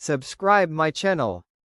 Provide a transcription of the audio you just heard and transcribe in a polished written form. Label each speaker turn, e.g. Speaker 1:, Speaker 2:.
Speaker 1: Subscribe my channel.